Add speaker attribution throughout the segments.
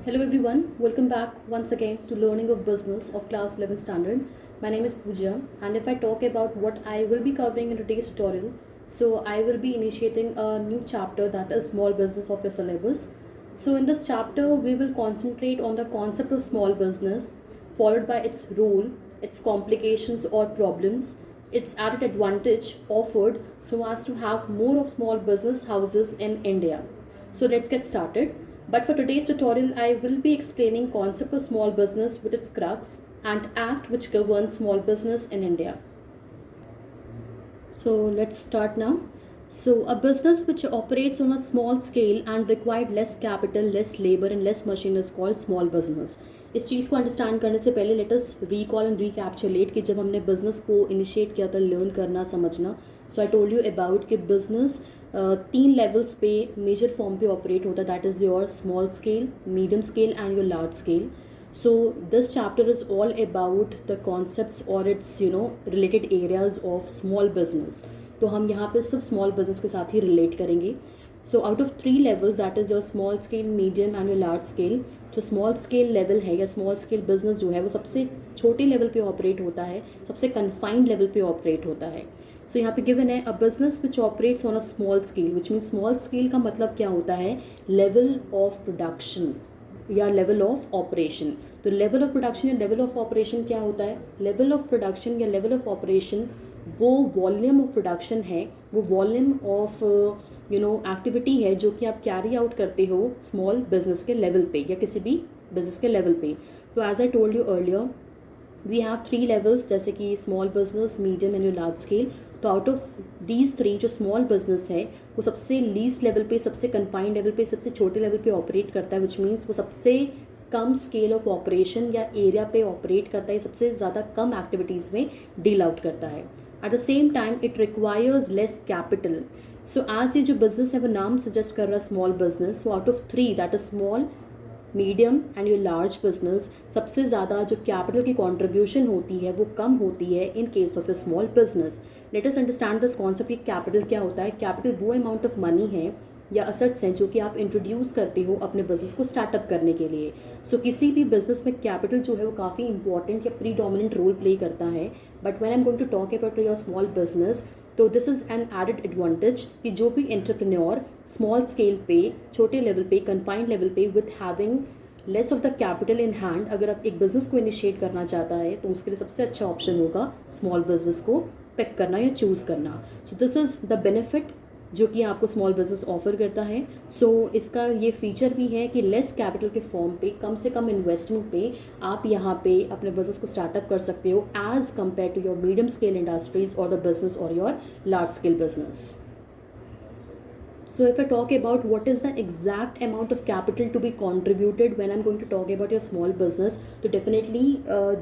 Speaker 1: Hello everyone, welcome back once again to Learning of Business of Class 11 Standard. My name is Pooja, and if I talk about what I will be covering in today's tutorial, so I will be initiating a new chapter, that is small business of your syllabus. So in this chapter we will concentrate on the concept of small business, followed by its role, its complications or problems, its added advantage offered so as to have more of small business houses in India. So let's get started. But for today's tutorial, I will be explaining concept of small business with its crux and act which governs small business in India. So let's start now. So a business which operates on a small scale and required less capital, less labor and less machine is called small business. इस चीज़ को understand करने से पहले let us recall and recapitulate कि जब हमने business को इनिशिएट किया था लर्न करना समझना. सो आई टोल्ड यू अबाउट कि बिजनेस तीन लेवल्स पे मेजर फॉर्म पे ऑपरेट होता है. That is your small scale, medium scale and your large scale. So this chapter is all about the concepts or its related areas of small business. तो हम यहाँ पे सिर्फ small business के साथ ही relate करेंगे. So out of three levels, that is your small scale, medium and your large scale. जो small scale level है या small scale business जो है वो सबसे छोटे level पे operate होता है, सबसे confined level पे operate होता है. So यहाँ पे given है a business which operates on a small scale, which means small scale का मतलब क्या होता है, level of production या लेवल ऑफ ऑपरेशन. तो लेवल ऑफ प्रोडक्शन या लेवल ऑफ ऑपरेशन क्या होता है? लेवल ऑफ प्रोडक्शन या लेवल ऑफ ऑपरेशन वो वॉल्यूम ऑफ प्रोडक्शन है, वो वॉल्यूम ऑफ एक्टिविटी है जो कि आप कैरी आउट करते हो स्मॉल बिजनेस के लेवल पे या किसी भी बिजनेस के लेवल पे. तो as I told you earlier we have three levels, जैसे कि small business, medium and large scale. तो आउट ऑफ दीज थ्री जो स्मॉल बिजनेस है वो सबसे लीस्ट लेवल पे, सबसे कन्फाइंड लेवल पे, सबसे छोटे लेवल पे ऑपरेट करता है. विच मीन्स वो सबसे कम स्केल ऑफ ऑपरेशन या एरिया पे ऑपरेट करता है, सबसे ज़्यादा कम एक्टिविटीज़ में डील आउट करता है. At the same time it requires less capital. So आज ये जो बिजनेस है वो नाम सजेस्ट कर रहा है small business. So out of three, that is small, medium and your large business, सबसे ज़्यादा जो कैपिटल की कॉन्ट्रीब्यूशन होती है वो कम होती है in case of A small business. Let us understand this concept कि कैपिटल क्या होता है. कैपिटल वो अमाउंट ऑफ मनी है या असेट्स हैं जो कि आप इंट्रोड्यूस करते हो अपने बिजनेस को स्टार्टअप करने के लिए. सो किसी भी बिजनेस में कैपिटल जो है वो काफ़ी इंपॉर्टेंट या प्रीडोमिनेंट रोल प्ले करता है. But when I am going to talk about your small business, तो this is an added advantage कि जो भी एंटरप्रेन्योर स्मॉल स्केल पे, छोटे लेवल पे, कन्फाइंड लेवल पे with having less of the capital in hand, अगर आप एक बिज़नेस को इनिशिएट करना चाहता है तो उसके लिए सबसे अच्छा ऑप्शन होगा स्मॉल बिजनेस को पिक करना या चूज़ करना. सो दिस इज़ द बेनिफिट जो कि आपको स्मॉल बिजनेस ऑफर करता है. सो इसका ये फीचर भी है कि लेस कैपिटल के फॉर्म पे, कम से कम इन्वेस्टमेंट पे आप यहाँ पे अपने बिजनेस को स्टार्टअप कर सकते हो as compare to your medium scale industries और द बिजनेस और your large scale business. So if I talk about what is the exact amount of capital to be contributed when I'm going to talk about your small business, तो definitely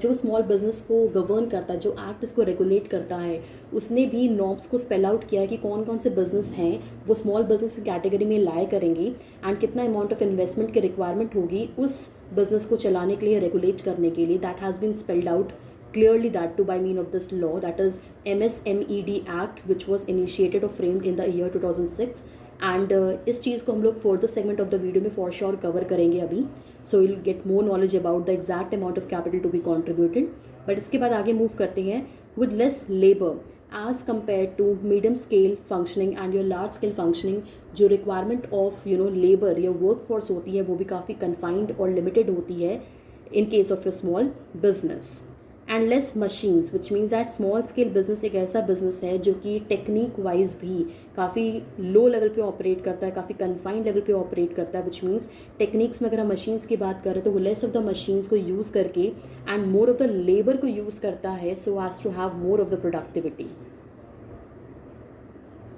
Speaker 1: जो small business को govern करता है, जो act इसको regulate करता है, उसने भी norms को spell out किया है कि कौन कौन से business हैं वो small business की category में lie करेंगे and कितना amount of investment की requirement होगी उस business को चलाने के लिए, regulate करने के लिए. That has been spelled out clearly, that too by mean of this law, that is MSMED Act, which was initiated or framed in the year 2006. And इस चीज़ को हम लोग fourth segment of the video में for sure cover करेंगे अभी. So will get more knowledge about the exact amount of capital to be contributed. But इसके बाद आगे मूव करते हैं with less labour as compare to medium scale functioning and your large scale functioning. जो requirement of labour या work force होती है वो भी काफ़ी कन्फाइंड और लिमिटेड होती है in case of your small business. And less machines, which means that small scale business एक ऐसा बिजनेस है जो कि टेक्निक वाइज भी काफ़ी लो लेवल पे ऑपरेट करता है, काफ़ी कन्फाइंड लेवल पे ऑपरेट करता है. विच मीन्स टेक्निक्स में अगर हम मशीन्स की बात करें तो वो लेस ऑफ द मशीन्स को यूज़ करके and more of the labour को यूज़ करता है so as to have more of the productivity.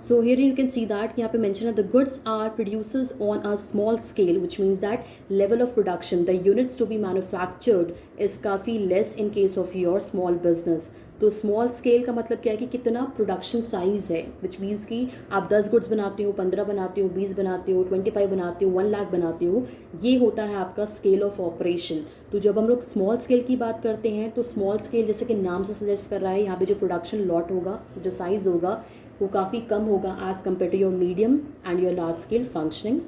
Speaker 1: So here you can see that यहाँ पे mention है the goods are produces on a small scale, which means that level of production, the units to be manufactured is काफ़ी less in case of your small business. तो small scale का मतलब क्या है कि कितना प्रोडक्शन साइज़ है. Which means कि आप 10 गुड्स बनाते हो, 15 बनाते हो, 20 बनाते हो, 25 बनाते हो, 1 लाख बनाते हो, ये होता है आपका स्केल ऑफ ऑपरेशन. तो जब हम लोग स्मॉल स्केल की बात करते हैं तो स्मॉल स्केल जैसे कि नाम से सजेस्ट कर रहा है, यहाँ पे जो प्रोडक्शन लॉट होगा, जो साइज़ होगा वो काफ़ी कम होगा as compare to your medium and your large scale functioning.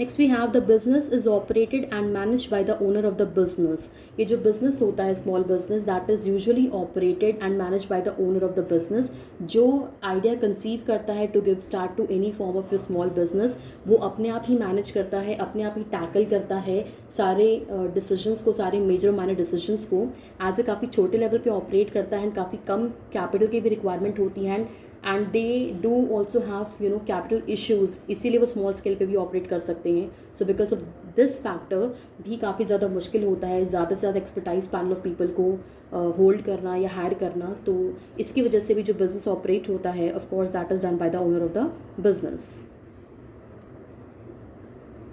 Speaker 1: Next we have the business is operated and manage by the owner of the business. ये जो बिजनेस होता है small business, that is usually operated and manage by the owner of the business. जो idea conceive करता है to give start to any form of your small business, वो अपने आप ही मैनेज करता है, अपने आप ही टैकल करता है सारे डिसीजंस को, सारे मेजर माइनर डिसीजंस को. एज ए काफ़ी छोटे लेवल पे ऑपरेट करता है एंड काफ़ी कम कैपिटल की भी रिक्वायरमेंट होती है and they do also have capital issues, इसीलिए वो स्मॉल स्केल पे भी ऑपरेट कर सकते हैं. So because of this factor भी काफ़ी ज़्यादा मुश्किल होता है ज़्यादा से ज़्यादा एक्सपर्टाइज पैनल ऑफ पीपल को होल्ड करना या हायर करना. तो इसकी वजह से भी जो बिज़नेस ऑपरेट होता है, of course that is done by the owner of the business.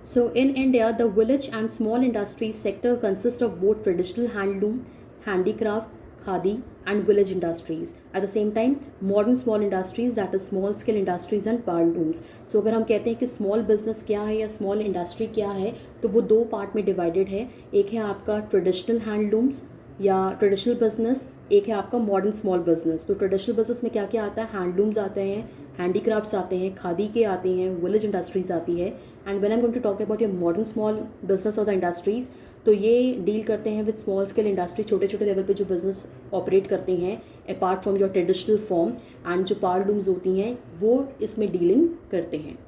Speaker 1: So in India, the village and small industries sector consists of both traditional handloom, handicraft, khadi and village industries. At the same time, modern small industries, that is small scale industries and powerlooms. So अगर हम कहते हैं कि small business क्या है या small industry क्या है, तो वो दो पार्ट में डिवाइडेड है. एक है आपका ट्रेडिशनल हैंडलूम्स या ट्रेडिशनल बिजनेस, एक है आपका मॉडर्न स्मॉल बिजनेस. तो ट्रेडिशनल बिजनेस में क्या क्या आता है, हैंडलूम्स आते हैं, हैंडीक्राफ्ट्स आते हैं, खादी के आते हैं, विलेज इंडस्ट्रीज़ आती है. And when I am going to talk about your modern small business और द इंडस्ट्रीज़, तो ये डील करते हैं विद स्मॉल स्केल इंडस्ट्री, छोटे छोटे लेवल पे जो बिजनेस ऑपरेट करते हैं apart from your traditional form. And जो पावर लूम्स होती हैं वो इसमें डीलिंग करते हैं.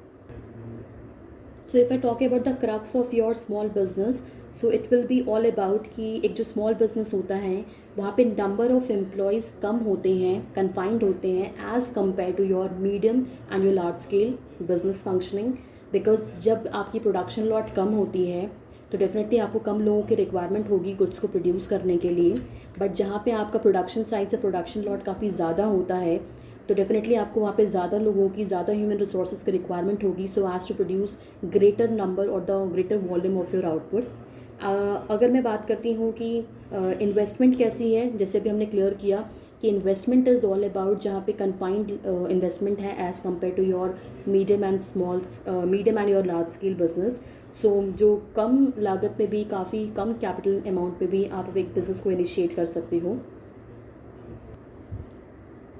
Speaker 1: So if I talk about the crux of your small business, so it will be all about कि एक जो स्मॉल बिजनेस होता है वहाँ पे नंबर ऑफ एम्प्लॉयज़ कम होते हैं, कन्फाइंड होते हैं as compare to your medium and your large scale business functioning. Because जब आपकी प्रोडक्शन लॉट कम होती है तो डेफिनेटली आपको कम लोगों की रिक्वायरमेंट होगी गुड्स को प्रोड्यूस करने के लिए. बट जहाँ पे आपका प्रोडक्शन साइज से प्रोडक्शन लॉट काफ़ी ज़्यादा होता है तो डेफिनेटली आपको वहाँ पे ज़्यादा लोगों की, ज़्यादा ह्यूमन रिसोर्सेज की रिक्वायरमेंट होगी so as to produce greater number और the greater volume of your output. अगर मैं बात करती हूँ कि इन्वेस्टमेंट कैसी है, जैसे भी हमने क्लियर किया कि इन्वेस्टमेंट इज़ ऑल अबाउट जहाँ पे कन्फाइंड इन्वेस्टमेंट है as compare to your medium and your large scale business. So जो कम लागत में भी, काफ़ी कम कैपिटल अमाउंट में भी आप एक बिज़नेस को इनिशिएट कर सकते हो.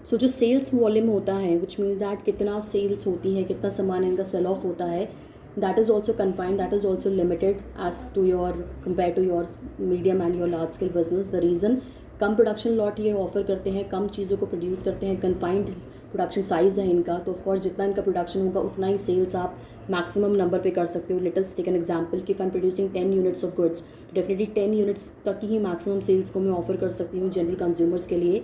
Speaker 1: सो जो सेल्स वॉल्यूम होता है, विच मीन्स दैट कितना सेल्स होती है, कितना सामान इनका सेल ऑफ होता है, that is also confined, that is also limited as to your compared to your medium and your large scale business. The reason come production lot ये offer करते हैं, कम चीज़ों को प्रोड्यूस करते हैं, कन्फाइंड प्रोडक्शन साइज़ है इनका, तो ऑफकोर्स जितना इनका प्रोडक्शन होगा उतना ही सेल्स आप मैक्सिमम नंबर पे कर सकते हो. Let us take an example कि if I am producing 10 units of goods, definitely 10 units तक ही मैक्सिमम सेल्स को मैं ऑफर कर सकती हूँ जनरल कंज्यूमर्स के लिए.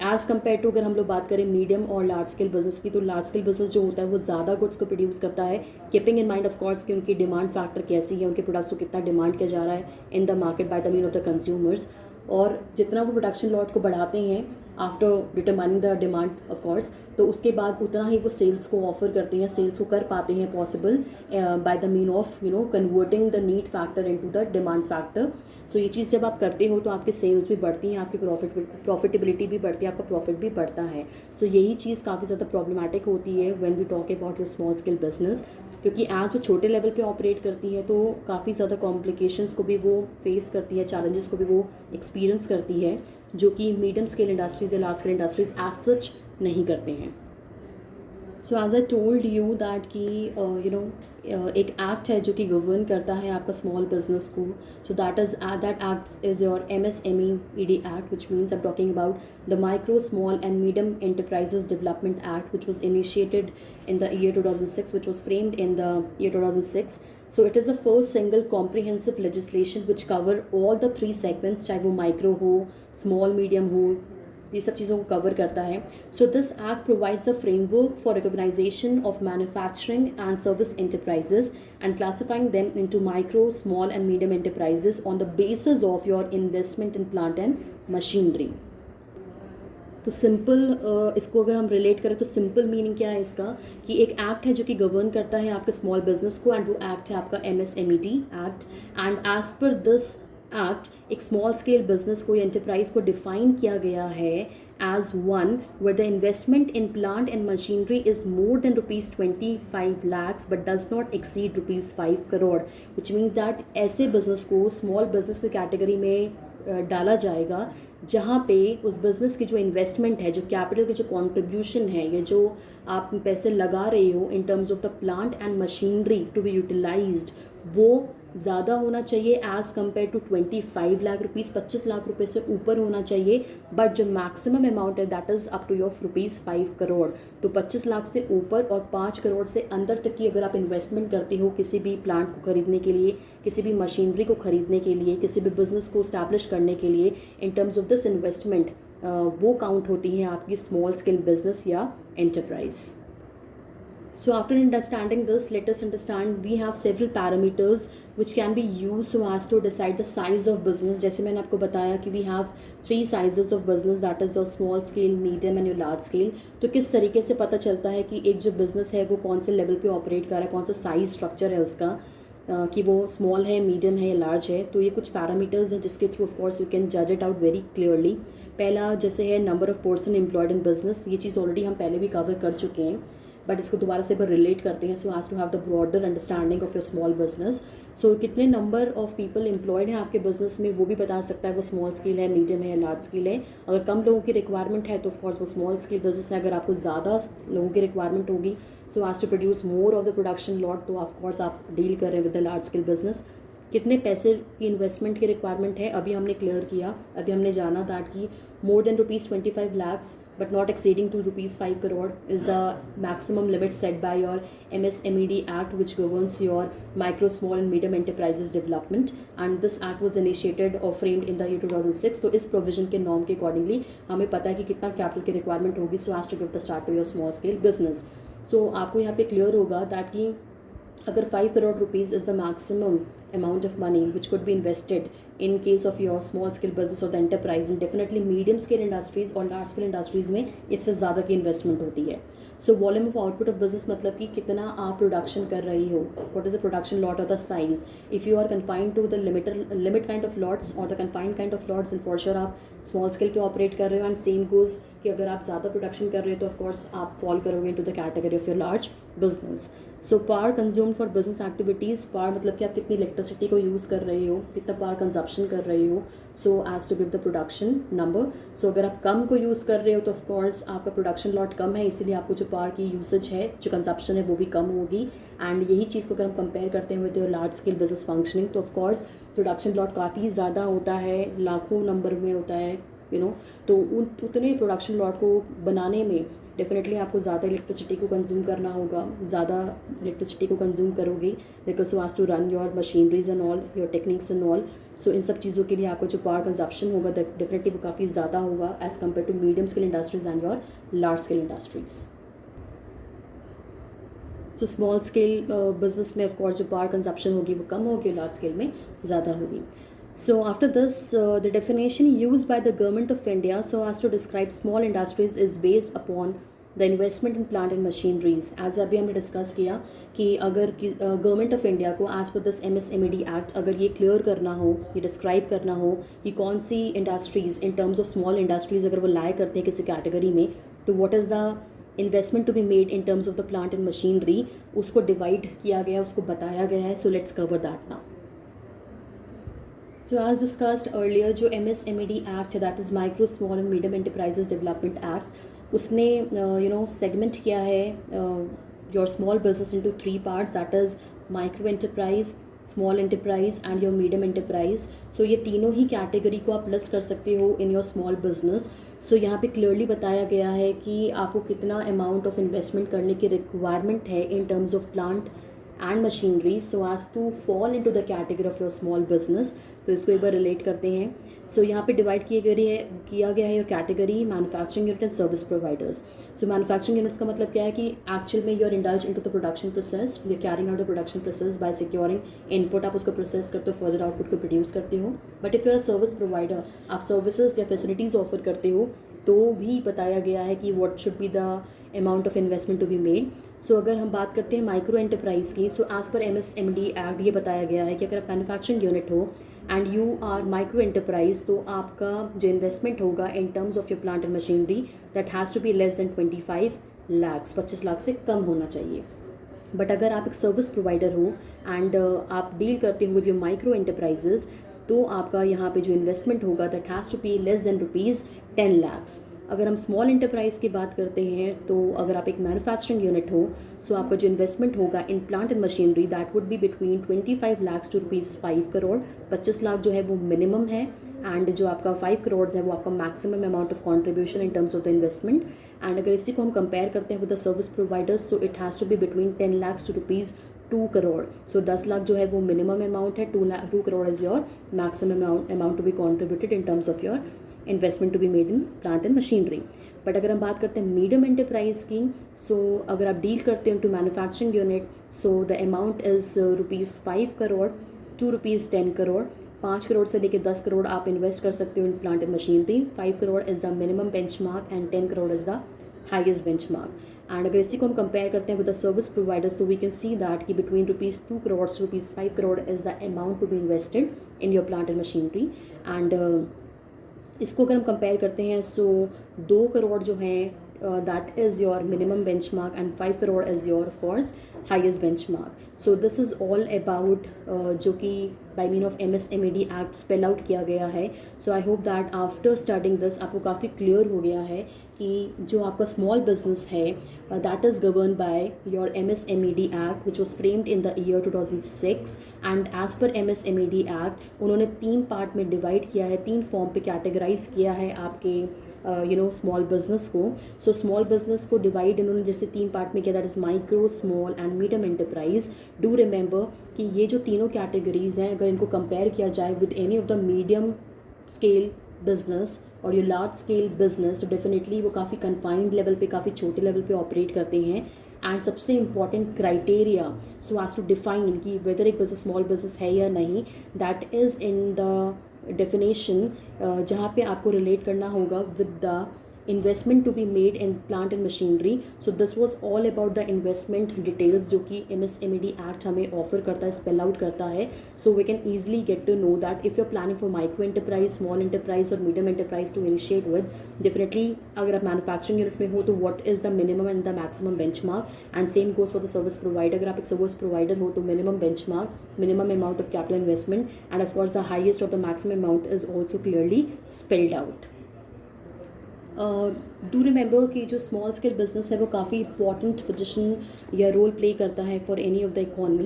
Speaker 1: एज़ कम्पेयर टू अगर हम लोग बात करें मीडियम और लार्ज स्केल बिजनेस की, तो लार्ज स्केल बिजनेस जो होता है वो ज़्यादा गुड्स को प्रोड्यूस करता है, keeping in mind of course कि उनकी डिमांड फैक्टर कैसी है, उनके प्रोडक्ट्स को कितना डिमांड किया जा रहा है in the market bye the mean of the consumers. और जितना वो प्रोडक्शन लॉट को बढ़ाते हैं after determining the demand of course, तो उसके बाद उतना ही वो सेल्स को ऑफर करते हैं, सेल्स को कर पाते हैं possible by the mean of converting the need factor into the demand factor. So ये चीज़ जब आप करते हो तो आपकी सेल्स भी बढ़ती हैं, आपकी प्रॉफिटेबिलिटी भी बढ़ती है, आपका प्रॉफिट भी बढ़ता है. सो यही चीज़ काफ़ी ज़्यादा प्रॉब्लमैटिक होती है when we talk about your small scale business, क्योंकि एज वो छोटे लेवल पे ऑपरेट करती है तो काफ़ी ज़्यादा कॉम्प्लिकेशंस को भी वो फेस करती है, चैलेंजेस को भी वो एक्सपीरियंस करती है, जो कि मीडियम स्केल इंडस्ट्रीज़ या large scale industries as such नहीं करते हैं. So as I told you that कि एक एक्ट है जो कि गवर्न करता है आपका स्मॉल बिजनेस को. So that act is your MSME act, which means I am talking about the micro small and medium enterprises development act, which was initiated in the year 2006, which was framed in the year 2006. So it is the first single comprehensive legislation which cover all the three segments, चाहे वो micro हो, small medium हो, ये सब चीज़ों को cover करता है. So this act provides the framework for recognization of manufacturing and service enterprises and classifying them into micro, small and medium enterprises on the basis of your investment in plant and machinery. तो simple इसको अगर हम relate करें तो simple meaning क्या है इसका, कि एक एक्ट है जो कि गवर्न करता है आपके स्मॉल बिजनेस को, एंड वो एक्ट है आपका MSMED act. And as per this act एक स्मॉल स्केल बिजनेस को या एंटरप्राइज को डिफाइन किया गया है as one where the investment in plant and machinery is more than rupees 25 lakhs but does not exceed rupees 5 crore, which means that ऐसे business को small business की category में डाला जाएगा जहाँ पे उस बिज़नेस की जो इन्वेस्टमेंट है, जो कैपिटल की जो कंट्रीब्यूशन है, ये जो आप पैसे लगा रहे हो in terms of the plant and machinery to be utilized, वो ज़्यादा होना चाहिए as compare to 25 lakh rupees, 25 lakh रुपए से ऊपर होना चाहिए। बट जो मैक्सिमम अमाउंट है that is up to your rupees 5 crore. तो 25 लाख से ऊपर और 5 करोड़ से अंदर तक की अगर आप इन्वेस्टमेंट करते हो किसी भी प्लांट को खरीदने के लिए, किसी भी मशीनरी को खरीदने के लिए, किसी भी बिजनेस को स्टैब्लिश करने के लिए, इन टर्म्स ऑफ दिस इन्वेस्टमेंट वो काउंट होती है आपकी स्मॉल स्केल बिजनेस या enterprise. So after understanding this, let us understand we have several parameters which can be used so as to decide the size of business. जैसे मैंने आपको बताया कि we have 3 sizes of business, that is your small scale, medium and your large scale. तो किस तरीके से पता चलता है कि एक जो business है वो कौन से लेवल पे ऑपरेट कर रहा है, कौन सा साइज स्ट्रक्चर है उसका, कि वो स्मॉल है, मीडियम है या लार्ज है। तो ये कुछ पैरामीटर्स हैं जिसके through of course you can जज इट आउट वेरी क्लियरली। पहला जैसे है number of person employed in business, ये चीज़ ऑलरेडी हम पहले भी कवर कर चुके हैं बट इसको दोबारा से एक बार रिलेट करते हैं, so as to have the broader understanding of your small business. So कितने नंबर ऑफ पीपल एम्प्लॉयड हैं आपके बिजनेस में वो भी बता सकता है वो स्मॉल स्केल है, मीडियम है या लार्ज स्केल है। अगर कम लोगों की रिक्वायरमेंट है तो ऑफकोर्स वो स्मॉल स्केल बिजनेस है। अगर आपको ज़्यादा लोगों की रिक्वायरमेंट होगी so as to produce more of the production lot, तो ऑफकोर्स आप डील कर रहे हैं with the large scale business. कितने पैसे की इन्वेस्टमेंट की रिक्वायरमेंट है अभी हमने क्लियर किया, अभी हमने जाना दैट कि more than rupees 25 lakhs but not exceeding to rupees 5 crore is the maximum limit set by your MSMED Act, which governs your micro, small and medium enterprises development, and this act was initiated or framed in the year 2006. तो इस provision के norm के accordingly हमें पता है कि कितना capital की रिक्वायरमेंट होगी so as to give the start to your small scale business. So आपको यहाँ पे क्लियर होगा दैट कि अगर 5 crore rupees is the maximum amount of money which could be invested in case of your small scale business or the enterprise, and definitely medium scale industries और large scale industries में इससे ज़्यादा की investment होती है। So volume of output of business मतलब कि कितना आप प्रोडक्शन कर रही हो, what is the production lot और the size. If you are confined to the limit kind of lots और the confined kind of lots, in for sure आप स्मॉल स्केल पे ऑपरेट कर रहे हो। एंड सेम गोज कि अगर आप ज़्यादा प्रोडक्शन कर रहे हो तो ऑफकोर्स आप फॉल करोगे into the category of your large business. So power consume for business activities, power मतलब कि आप कितनी इलेक्ट्रिसिटी को यूज़ कर रहे हो, कितना पावर कंजप्शन कर रहे हो, so as to give the production number. So अगर आप कम को यूज़ कर रहे हो तो ऑफकोर्स आपका प्रोडक्शन लॉट कम है, इसीलिए आपको जो पावर की यूसेज है, जो कंजप्शन है वो भी कम होगी। एंड यही चीज़ को अगर हम कंपेयर करते हैं with your large scale business functioning तो ऑफकोर्स प्रोडक्शन लॉट काफ़ी ज़्यादा होता है, लाखों नंबर में होता है, यू नो। तो उतने प्रोडक्शन लॉट को बनाने में डेफिनेटली आपको ज़्यादा इलेक्ट्रिसिटी को कंज्यूम करना होगा, ज़्यादा इलेक्ट्रिसिटी को कंज्यूम करोगे because so as to run your machineries and all, your techniques and all. So इन सब चीज़ों के लिए आपको जो पावर कंजप्शन होगा डेफिनेटली वो काफ़ी ज़्यादा होगा as compare to medium scale industries and your large scale industries. तो स्मॉल स्केल बिजनेस में ऑफकोर्स जो पावर कंजप्शन होगी वो कम होगी, लार्ज स्केल में ज़्यादा होगी। So after this, the definition used by the government of India so as to describe small industries is based upon the investment in plant and machineries. As अभी हमने discuss किया कि अगर गवर्नमेंट ऑफ इंडिया को as per this MSMED act अगर ये clear करना हो, ये डिस्क्राइब करना हो कि कौन सी industries in terms of small industries अगर वो लाए करते हैं किसी कैटेगरी में, तो what is the investment to be made in terms of the plant and machinery, उसको डिवाइड किया गया, उसको बताया गया है। So let's cover that now. So as discussed earlier, जो MSMED Act है, that is Micro, Small and Medium Enterprises Development Act, उसने segment किया है your small business into 3 parts, that is micro enterprise, small enterprise and your medium enterprise. So ये तीनों ही category को आप plus कर सकते हो इन योर स्मॉल बिजनेस। सो यहाँ पे क्लियरली बताया गया है कि आपको कितना अमाउंट ऑफ इन्वेस्टमेंट करने की रिक्वायरमेंट है in terms of plant and machinery so as to fall into the category of your small business. तो इसको एक बार रिलेट करते हैं। सो यहाँ पे डिवाइड किया गया है your category manufacturing unit and service providers. So manufacturing units का मतलब क्या है कि एक्चुअल में your indulge into the production process, you carrying out the production process by securing input, आप उसको प्रोसेस करते हो, फर्दर आउटपुट को प्रोड्यूस करते हो। But if you are service provider, आप सर्विसेज या फैसिलिटीज़ ऑफर करते हो, तो भी बताया गया है कि what should be the amount of investment to be made. So अगर हम बात करते हैं माइक्रो एंटरप्राइज़ की, so as per MSMED act ये बताया गया है कि अगर आप मैन्युफैक्चरिंग यूनिट हो and you are micro enterprise, तो आपका जो इन्वेस्टमेंट होगा in terms of your plant and machinery that has to be less than 25 lakh, 25 lakh से कम होना चाहिए। बट अगर आप एक सर्विस प्रोवाइडर हो एंड आप डील करते हो विद योर माइक्रो एंटरप्राइजेज, तो आपका यहाँ पे जो इन्वेस्टमेंट होगा that has to be less than ₹10 lakhs। अगर हम स्मॉल एंटरप्राइज की बात करते हैं तो अगर आप एक मैन्युफैक्चरिंग यूनिट हो, सो आपका जो इन्वेस्टमेंट होगा इन plant and machinery that would be between 25 lakhs to ₹5 crore। 25 lakh जो है वो मिनिमम है, एंड जो आपका 5 करोड़ है वो आपका maximum amount of contribution in terms of the investment. And अगर इसी को हम कंपेयर करते हैं with the service providers, so it has to be between 10 lakhs to ₹2 crore। सो 10 लाख जो है वो मिनिमम अमाउंट है, 2 crore is your maximum amount to be contributed in terms of your investment to be made in plant and machinery. But अगर हम बात करते हैं मीडियम एंटरप्राइज की, सो अगर आप डील करते हो to manufacturing unit, so the amount is ₹5 crore to ₹10 crore। 5 crore से लेकर 10 करोड़ आप इन्वेस्ट कर सकते हो in plant and machinery. 5 crore is the minimum benchmark and 10 crore is the highest benchmark. And अगर इसी को हम कंपेयर करते हैं विद द सर्विस प्रोवाइडर्स, तो वी कैन सी दैट कि between ₹2 crore to ₹5 crore is the amount to be invested in your plant and machinery. And इसको अगर हम कंपेयर करते हैं, सो 2 करोड़ जो है that is your minimum benchmark and 5 crore is your of course highest benchmark. So this is all about जो कि by mean of MSMED act spell out किया गया है। So I hope that after starting this आपको काफ़ी clear हो गया है कि जो आपका स्मॉल बिजनेस है that is govern by your MSMED act which was framed in the year 2006। And as पर MSMED एक्ट उन्होंने 3 पार्ट में डिवाइड किया है, 3 फॉर्म पे कैटेगराइज किया है आपके स्मॉल बिजनेस को। सो स्मॉल बिजनेस को डिवाइड इन्होंने जैसे 3 पार्ट में किया, that is micro, small and medium enterprise. Do remember कि ये जो तीनों कैटेगरीज हैं, अगर इनको कंपेयर किया जाए with any of the medium scale business और ये लार्ज स्केल बिजनेस, तो डेफिनेटली वो काफ़ी कन्फाइंड लेवल पे, काफ़ी छोटे लेवल पे ऑपरेट करते हैं। एंड सबसे important criteria so as to define कि वेदर एक बिजनेस स्मॉल बिजनेस है या नहीं, that is in the definition जहाँ पे आपको रिलेट करना होगा with the investment to be made in plant and machinery. So this was all about the investment details जो कि MSMED एक्ट हमें ऑफर करता है, स्पेल आउट करता है। So we can easily get to know that if you are planning for micro enterprise, small enterprise और medium enterprise to initiate with, definitely अगर आप मैन्युफैक्चरिंग यूनिट में हो तो what is the minimum and the maximum benchmark. And same goes for the service provider, अगर आप एक service provider हो तो minimum benchmark, minimum amount of capital investment and of course the highest of the maximum amount is also clearly spelled out. Do remember कि जो small scale business है वो काफ़ी इंपॉर्टेंट पोजिशन या रोल प्ले करता है for any of the economy.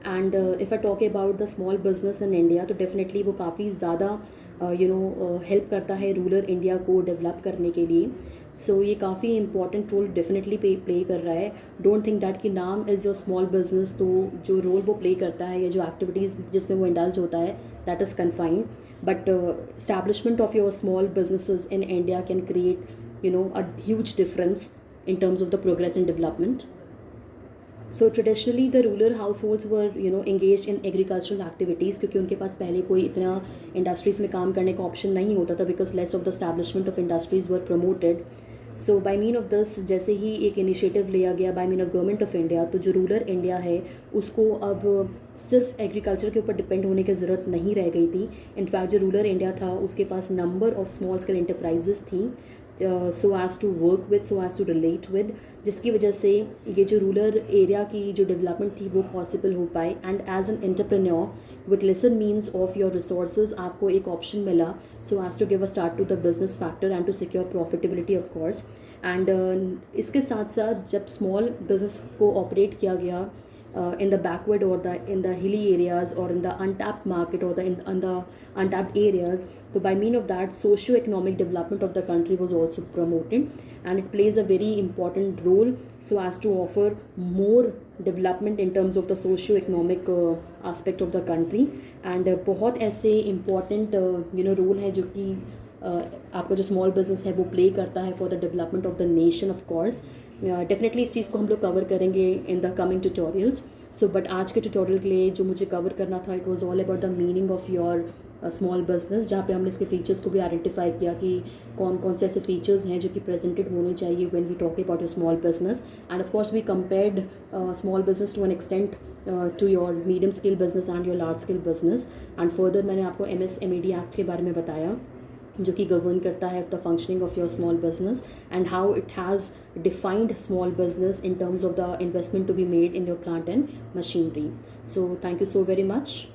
Speaker 1: And if I talk about the small business in India, तो definitely वो काफ़ी ज़्यादा हेल्प करता है रूरल इंडिया को डेवलप करने के लिए। सो ये काफ़ी इंपॉर्टेंट रोल डेफिनेटली प्ले कर रहा है। डोंट थिंक दैट कि नाम इज़ योर स्मॉल बिजनेस तो जो रोल वो प्ले करता है या जो एक्टिविटीज़ जिसमें वो इंडल्ज होता है that is confined, but establishment of your small businesses in India can create a huge difference in terms of the progress and development. So traditionally the rural households were engaged in agricultural activities क्योंकि उनके पास पहले कोई इतना industries में काम करने का option नहीं होता था, because less of the establishment of industries were promoted. So by mean of this जैसे ही एक इनिशिएटिव लिया गया by mean of government of India, तो जो रूरल इंडिया है उसको अब सिर्फ एग्रीकल्चर के ऊपर डिपेंड होने की ज़रूरत नहीं रह गई थी। इनफैक्ट जो रूरल इंडिया था उसके पास number of small scale enterprises थी so as to work with, so as to relate with, जिसकी वजह से ये जो रूरल एरिया की जो डेवलपमेंट थी वो पॉसिबल हो पाए। And as an entrepreneur with lesson means of your resources आपको एक ऑप्शन मिला so as to give a start to the business factor and to secure profitability of course. And इसके साथ साथ जब स्मॉल बिजनेस को ऑपरेट किया गया in the backward or in the hilly areas or in the untapped market or in the untapped areas, so by mean of that socio-economic development of the country was also promoted, and it plays a very important role so as to offer more development in terms of the socio-economic aspect of the country. And बहुत ऐसे important role है जो कि आपका जो small business है वो play करता है for the development of the nation of course. Definitely इस चीज़ को हम लोग कवर करेंगे in the coming tutorials. So but आज के ट्यूटोरियल के लिए जो मुझे कवर करना था it was all about the meaning of your small business, जहाँ पे हमने इसके फीचर्स को भी आइडेंटिफाई किया कि कौन कौन से ऐसे फीचर्स हैं जो कि प्रेजेंटेड होने चाहिए when we talk about your small business. And of course we compared small business to an extent to your medium scale business and your large scale business. And further मैंने आपको MSMED act के बारे में बताया जो कि govern करता है the functioning of your small business and how it has defined small business in terms of the investment to be made in your plant and machinery. So thank you so very much.